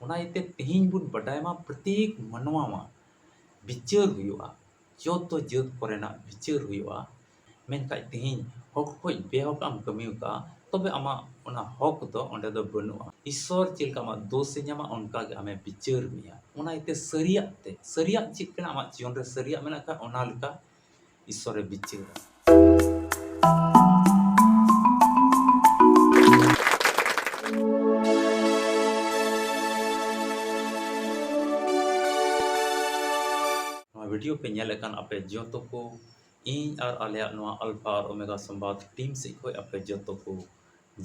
उनाइते तेहिं बुन बडाय मा प्रत्येक मनवा मा विचार हुआ जो जात कोरेना विचार हुआ मेनका तेहिं हक खोज बेहक आम कमियुका तबे आमा ओना हक दो ओंडे दो बनुआ ईश्वर चिलका आमा दोष ᱧᱟᱢᱟ ओनका गे आमे विचार मिया उनाइते सरिया चित कना आमा जीवन रे सरिया मेना का ओना लका ईश्वर रे विचार वीडियो पे नेलेकान आपे जोतो को इन और आलिया नोआ अल्फा और ओमेगा संवाद टीम से कोई आपे जोतो को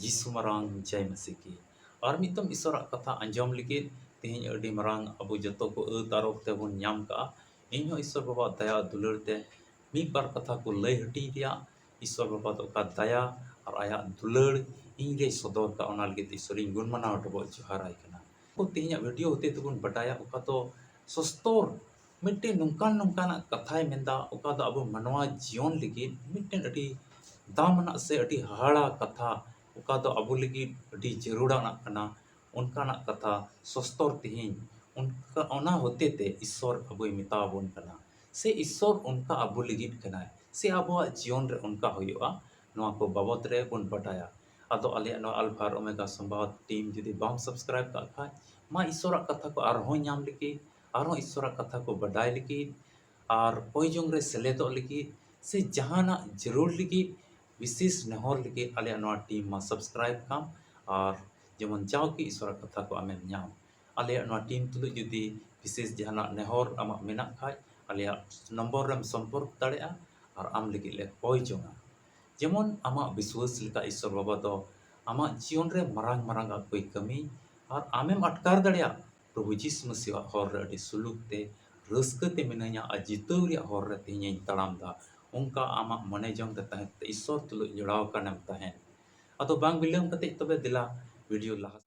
जिसु मरांग जय मसीह की और मितम ईश्वर कथा अंजम लिगे तेहिं अडी मरांग अबु जोतो को तारोक ते बुन ᱧᱟᱢ का इन ईश्वर बाबा दया दुलर ते मी बार कथा को लय हटी दिया ईश्वर बाबा तो का दया और आया दुलर इन रे सदर का ओना लगे ईश्वर इन गुण मनाव टबो जोहाराय कना को तेहिं वीडियो होते तबुन बटाया ओका तो सस्तोर मिट्टे नुंकान कथाय मेंदा ओका दो अब मनवा जीवन लगी मिट्टे अडी दामना से अडी हाड़ा कथा ओका दो अब लगी अडी जरूरा ना कना उनका ना कथा सस्तोर तिहिं उनका ओना होते ते ईश्वर अबुय मिताबोन कना से ईश्वर उनका अब लगी कना से अब जीवन रे उनका होयुआ नोआ को बाबत रे बुन बटाया अदो आले नो अल्फा ओमेगा संवाद टीम जदि बाम सब्सक्राइब का खाय मा ईश्वर कथा को आर हों ᱧᱟᱢ लगी आरो ईश्वर कथा को बडाय लगी और कोई जोंग रे सेलेदो लगी से जहाना जरूर लगी विशेष नेहर लगी आले नोआ टीम मा सब्सक्राइब काम और जेमन जाओ की ईश्वर कथा को आमें ᱧᱟᱢ आले नोआ टीम तुलु जुदी विशेष जहाना नेहर आमा मेना खाय आले नंबर रेम संपर्क दाड़ेया और आम लगी ले कोई जोंगा जेमन आमा विश्वास लिका ईश्वर बाबा दो आमा जीवन रे मरांग मरांग कोई कमी और आमें अटकार दाड़ेया प्रभु जीसु मसीह हर रे अडी सुलुक ते रस्क ते मिनाया आ जितव रे हर रे तेहिं तड़ाम दा उनका आमा मने जंग ते तहे ईश्वर तुलु जड़ाव कानेम तहे अदो बांग बिलम कते तबे दिला वीडियो लहा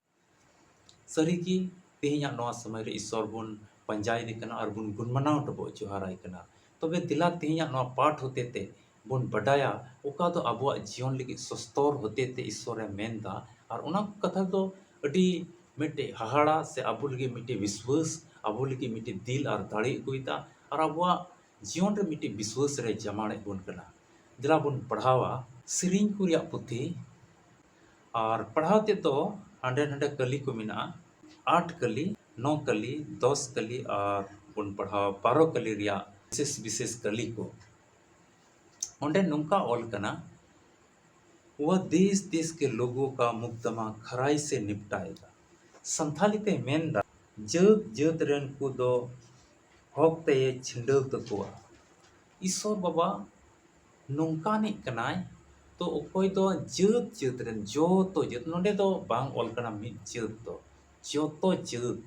सरी की तेहिं नोआ समय रे ईश्वर बुन पंजाय दे कना और बुन गुणमनाव टबो जोहाराय कना तबे दिला तेहिं नोआ पाठ होते ते बुन बडाया ओका दो अबुआ जीवन लगी सस्तोर होते ते ईश्वर रे मेनदा और ओना कथा दो अडी मिट्टे हाहाड़ा से अबु लगी मिट्टे विश्वास अबु लगी मिट्टे दिल और दाड़ी अगुईदा और अबुआ जीवन रे मिट्टे विश्वास रे जमाड़े बुन कना दिला बुन पढ़ावा सिरिंग कुरिया पुथी और पढ़ाते तो हांडे हांडे कली को मिना 8 कली 9 कली 10 कली और बुन पढ़ावा 12 कली रिया विशेष कली को ओंडे नुंका ऑल कना वह देश देश के लोगों का मुकदमा खराई से निपटाएगा संथाली ते मेनदा जग जत रेन को दो हक ते छिंडव तकुआ ईश्वर बाबा नोंकानी कनाय तो ओकोय दो जत जत रेन जो तो जत नोंडे दो बांग ऑल कना मिद जत दो जो तो जत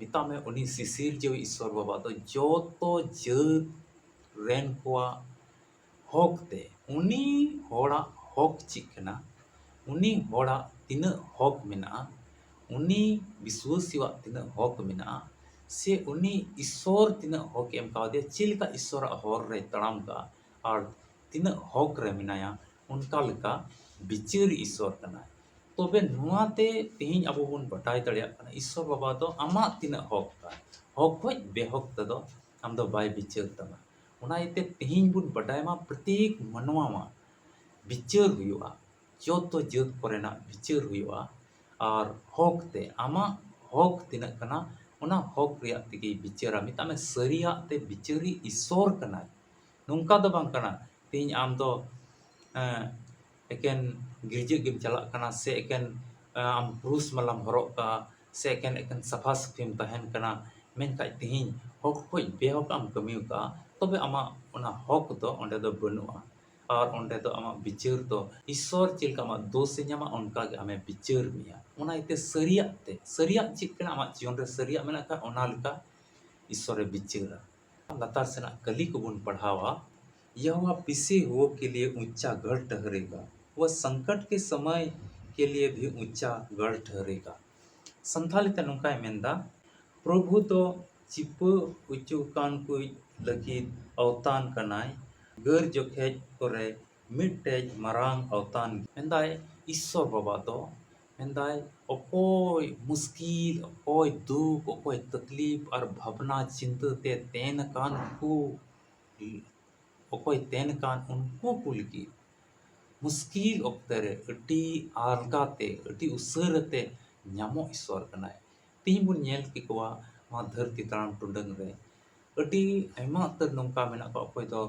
मिता में उनी सिसिर जो ईश्वर बाबा तो जो तो जत रेन कोआ हक ते उनी होड़ा हक चिकना उनी होड़ा तिना हक मेना उनी विश्वासिया तिना हक मेना से उनी ईश्वर तिना हक एम कादे चिलका ईश्वर हर रे तड़ाम का और तिना हक रे मेनाया उनका लका विचार ईश्वर कना तबे नुआते तेहिं अबो बन बटाय दड़िया कना ईश्वर बाबा दो आमा तिना हक का हक खोज बेहक तदो आम दो बाय विचार तमा उना इते तेहिं बुन बटाय मा प्रत्येक मनवा मा विचार हुआ जो तो जात कोरेना विचार हुआ और हक ते आमा हक तिना कना उना हक रिया तिगी विचारा मिता में सरिया ते विचारी ईश्वर कना नुंका दो बांग कना तेहिं आम दो एकेन गिरजे गिम चला कना से एकेन आम क्रूस मलाम हरक का से एकेन सफा सफीम तहन कना मेनका तेहिं हक खोज बेहक आम कमियो का तबे आमा उना हक दो ओंडे दो बनुआ और ओंडे दो आमा विचार दो ईश्वर चिलका आमा दोष ᱧᱟᱢᱟ उनका गे आमे विचार मिया उना इते सरिया चित कना आमा जीवन रे सरिया मेना का ओना लका ईश्वर रे विचार लतार सेना कली को बुन पढ़ावा यहोवा पिसे हुओं के लिए ऊंचा गढ़ ठहरेगा वह संकट के समय के लिए भी ऊंचा गढ़ ठहरेगा संथाली ते नुंकाय मेंदा प्रभु तो चिप उचुकान को लगित अवतान कनाय गर जोखेज कोरे मिट्टेज मरांग अवतान मेंदाय ईश्वर बाबा दो मेंदाय अकोय मुश्किल अकोय दुख अकोय तकलीफ और भावना चिंता ते तेन कान को अकोय तेन कान उनको कुल की मुश्किल ऑक्ते रे अति आलगाते अति उसरते ᱧᱟᱢᱚᱜ ईश्वर कनाय तीन बुन नेल की कोआ मा धरती ताम टुडंग रे अति आयमा उतर नोंका मेना को अकोय दो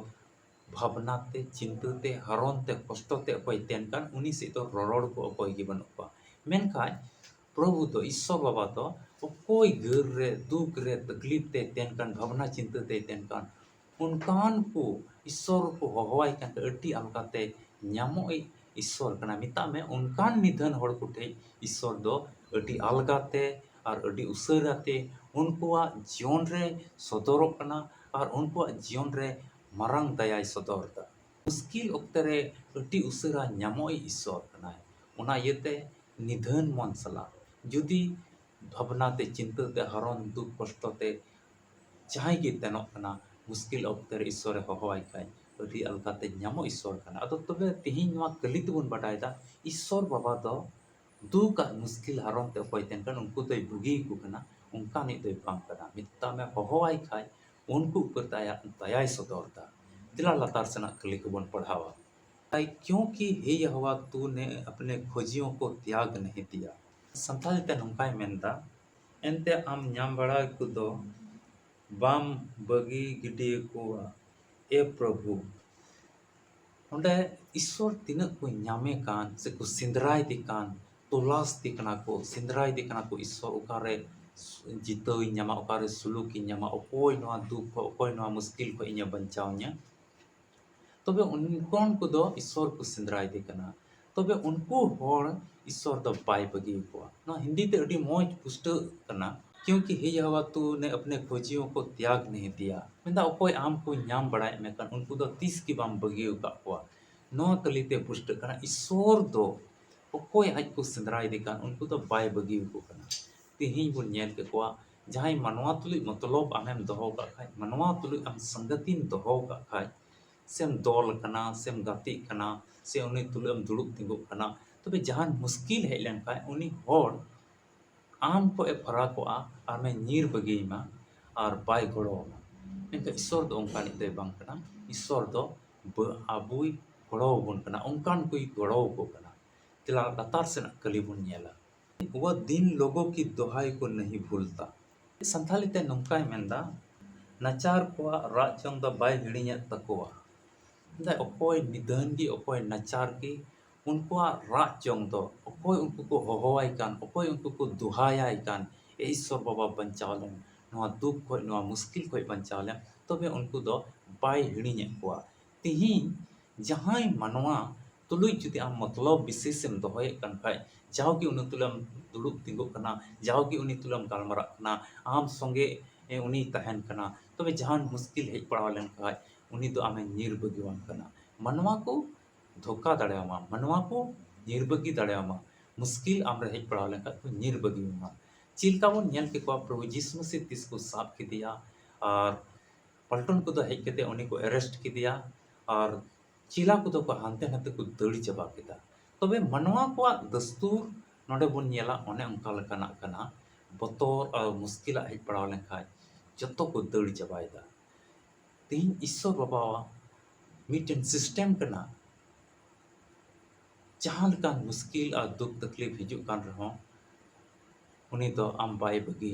भावना ते चिंता ते हरन ते कष्ट ते अकोय तेन कान उनी से तो ररोड़ को अकोय की बन को मेनखाय प्रभु तो ईश्वर बाबा तो अकोय घर रे दुख रे तकलीफ ते तेन कान भावना चिंता ते तेन कान उनकान को ईश्वर को होहवाय कान अति अलगाते ᱧᱟᱢᱚᱜ ईश्वर कना मिता में उनकान निधन हड़ कुठे ईश्वर दो अति अलगाते और अति उसराते उनकुआ जीवन रे सदरक कना और उनकुआ जीवन रे मारंग दयाय सदरदा मुश्किल ऑक्ते रे अति उसरा ᱧᱟᱢᱚᱜ ईश्वर कना ओना येते निधन मन सला जुदी भावना ते चिंता ते हरन दुख कष्ट ते जहां की तेनोक कना मुश्किल ऑक्ते रे ईश्वर होहवाय खाय अति अलगाते ᱧᱟᱢᱚᱜ ईश्वर कना अदो तबे तिहिन नवा कली तबन बाडायदा ईश्वर बाबा दो दुख और मुश्किल हरन ते अकोय तेन कन उनको तो बुगी को कना उनका नहीं तो बाम कना मित्ता में होहवाय खाय उनको ऊपर दयाय सदरदा दिला लतार सना कली को बन पढ़ावा ताई क्योंकि हे यहोवा तूने अपने खोजियों को त्याग नहीं दिया संथाल ते नंकाय मेनदा एनते आम ᱧᱟᱢ बड़ा कुदो बाम बगी गिडी को ए प्रभु ओंडे ईश्वर तिना को ᱧᱟᱢᱮ कान से को सिंदराय दी कान तलाश दी कना को सिंदराय दी कना को ईश्वर ओकारे जितव ᱧᱟᱢᱟ ओकारे सुलूक ᱧᱟᱢᱟ ओकोय नवा दुख को ओकोय नवा मुश्किल को इnya बंचावnya तबे उनकोन को दो ईश्वर को सिंदराय दी कना तबे उनको होड़ ईश्वर दो बाय बगी को ना हिंदी ते अडी मोज पुष्ट कना क्योंकि हे यहोवा तूने अपने खोजियों को त्याग नहीं दिया मेंदा ओकोय आम को ᱧᱟᱢ बड़ाय में कन उनको दो तीस की बाम बगी का को नो कलिते पुष्ट कना ईश्वर दो ओकोय आज को सिंदराय दी कान उनको तो बाय बगी को कना तिहिं बुन नेल के को जहां मनवा तुलि मतलब आमेम दोहो का खाय मनवा तुलि आम संगतिन दोहो का खाय सेम दल कना सेम गाति कना से उनी तुलि आम दुड़ुब तिंगु कना तबे जहां मुश्किल है लेन खाय उनी होड़ आम को ए फरा को आ में नीर बगी मा और बाय गड़ो मेनका ईश्वर दो उनकान दे बांग कना ईश्वर दो आबुई गड़ो बुन कना उनकान कोई गड़ो को कना तिला लतार से कली बुन नेला वह दिन लोगों की दुहाई को नहीं भूलता संथाली ते नंकाय मेंदा नचार को राजचंग द बाय हिड़िया तकोआ दा ओकोय निधन की ओकोय नचार की उनको राजचंग दो ओकोय उनको को होहवाय कान ओकोय उनको को दुहायाय कान ईश्वर बाबा बंचावलेन नवा दुख को नवा मुश्किल को बंचावलेन तबे उनको दो बाय हिड़िया को तिही जहां मनवा तुलुई जुदी आम मतलब विशेषम दोहय कान खाय जाओगी उन तुलम दुड़ुब तिंगु कना जाओगी उनी तुलम गालमरा कना आम संगे उनी तहन कना तबे जहान मुश्किल हेज पड़ाव लेन खाय उनी दो आमे निर्बगिवान कना मनवा को धोखा दाड़ेवा मनवा को निर्बगी दाड़ेवा मुश्किल आमरे हेज पड़ाव लेन खाय निर्बगिवा चिलका बन नेल के को प्रभु यीशु मसीह तिस को साफ के दिया और पलटन को दो हेज केते उनी को अरेस्ट के दिया और चिला को दो को हानते हानते को दड़ी चबा केदा तबे मनवा को दस्तूर नोडे बुन नेला ओने उनका लकाना कना बतौर और मुश्किल हेज पड़ाव लेन खाय जतो को दड़ी चबायदा तीन ईश्वर बाबा मीटन सिस्टम कना जहां लकान मुश्किल और दुख तकलीफ हिजु कान रहो उनी दो आम बाय बगी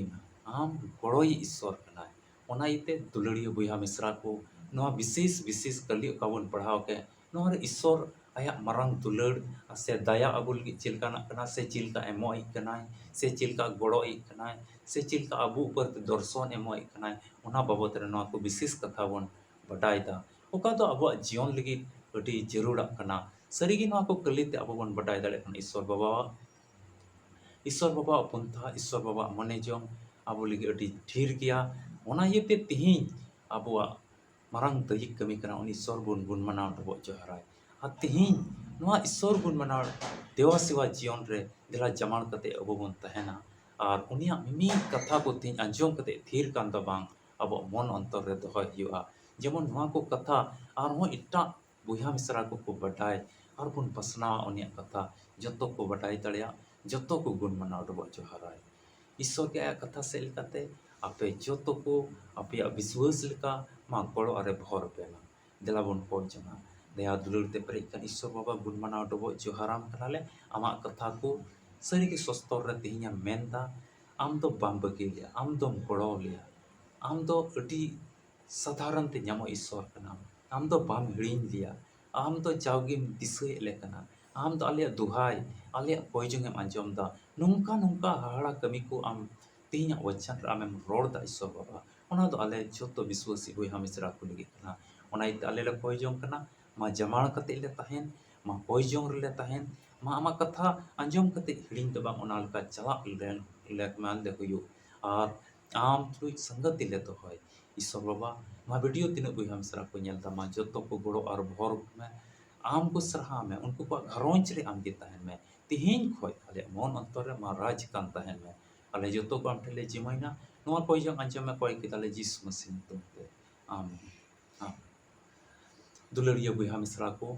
आम गड़ोय ईश्वर कना ओना इते दुलड़िया बुया मिश्रा को नवा विशेष विशेष कली काबन पढ़ाव के नवा ईश्वर आया मरंग दुलड़ से दया अबुल चिलकाना कना से चिलका एमोय कनाय से चिलका गड़ोय कनाय से चिलका अबु ऊपर दर्शन एमोय कनाय ओना बाबत रे नवा को विशेष कथा बन बडायदा ओका तो अब जीवन लगी अति जरूरा कना सरीगी नवा को कलिते अब बन बडाय दाड़े कना ईश्वर बाबा पंथा ईश्वर बाबा मने जम अब लगी अति ढेर गया ओना येते तिहिं अबुआ मारंग दही कमी कना उन ईश्वर बुन बुन मनाव डबो जोहराय तिहिं नवा ईश्वर बुन मनाव देवा सेवा जीवन रे दिला जमान कते अब बन तहना और उनिया मिमी कथा को तिहिं अंजोम कते थीर कान द बांग अब मन अंतर रे दोहय हुआ जेमन नवा को कथा और हो इट्टा बुया मिश्रा को बटाय और बुन पसना उनिया कथा जतो को बटाय दड़िया जोतो को गुण मनाव डबो जोहाराय ईश्वर के आया कथा से लेकाते आपे जोतो को आपे विश्वास लेका मा गड़ो आरे भर पेना देला बन को जना दया दुलर ते परे कन ईश्वर बाबा गुण मनाव डबो जोहाराम कनाले आमा कथा को सरी के सस्तर रे तिहिया मेनदा आम दो बाम बगे लिया आम दो गड़ो लिया आम दो अटी साधारण ते ᱧᱟᱢᱚᱜ ईश्वर कना आम दो बाम हिड़िन लिया आम दो जावगिम दिसय ले कना आम दो आले दुहाई आले कोयजंग एम अंजम दा नुंका नुंका हाड़ा कमी को आम तिहिया वचन आमेम रोड दा ईश्वर बाबा ओना दो आले जोतो विश्वासी होय हमेशा को लगी कना ओना इत आले ले कोयजंग कना मा जमाण कते ले तहन मा कोयजंग रे ले तहन मा आमा कथा अंजम कते हिड़िन दो बाम ओना लका चला ले मान दे हुयो आर आम तुई संगत दिले तो होय ईश्वर बाबा मा वीडियो तीन बुई हम सरा को नेल मा जोतो को गड़ो और भर में आम को सरहा में उनको को घरोंच रे आम के तहन में तिहिन खोय आले मन अंतर रे मा राज कान तहन में आले जोतो को आम ठेले जिमाइना नोआ कोई जंग अंजम में कोई किताले जिस मसीन तुमते आम आम दुलरिया बुई हम सरा को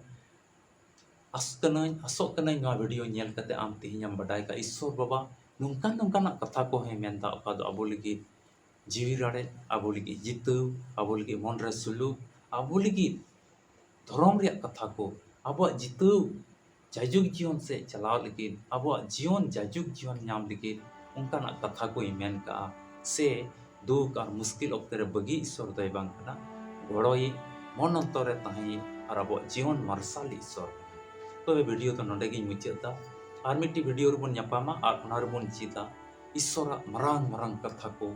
asok kena ngai video nyel kate am tihinyam badai ka Ishwar Baba nungkan nungkan कथा को है मेनता ओका दो अबो लगी जीवी राड़े अबो लगी जितु अबो लगी मन रे सुलुक अबो लगी धर्म रे कथा को अबो जितु जाजुग जीवन से चलाव लगी अबो जीवन जाजुग जीवन नाम लगी उनका कथा को मेन का से दुख और मुश्किल ओक्ते रे बगी ईश्वर दय बांग कना गड़ोई मन अंतर रे तही और अबो जीवन मार्शल ईश्वर तो वीडियो तो नोडे गिन मुचादा और मिट्टी वीडियो रे बन ᱧᱟᱯᱟᱢᱟ और ओना रे बन चीदा ईश्वर मरांग मरांग कथा को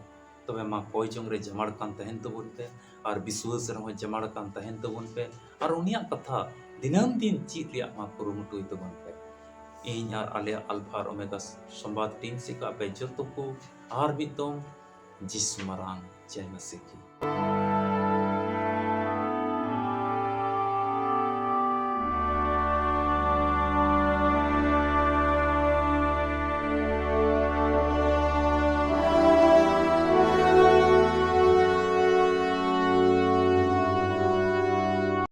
तबे मा कोई जंग रे जमाड़ कान तहन तबन पे और विश्वास रे जमाड़ कान तहन तबन पे और उनिया कथा दिनम दिन चीत रिया मा कुरुमुटुई तबन पे इन और आले अल्फा और ओमेगा संवाद टीम से का पे जतो को और भी तुम जिस मरांग जय मसीह की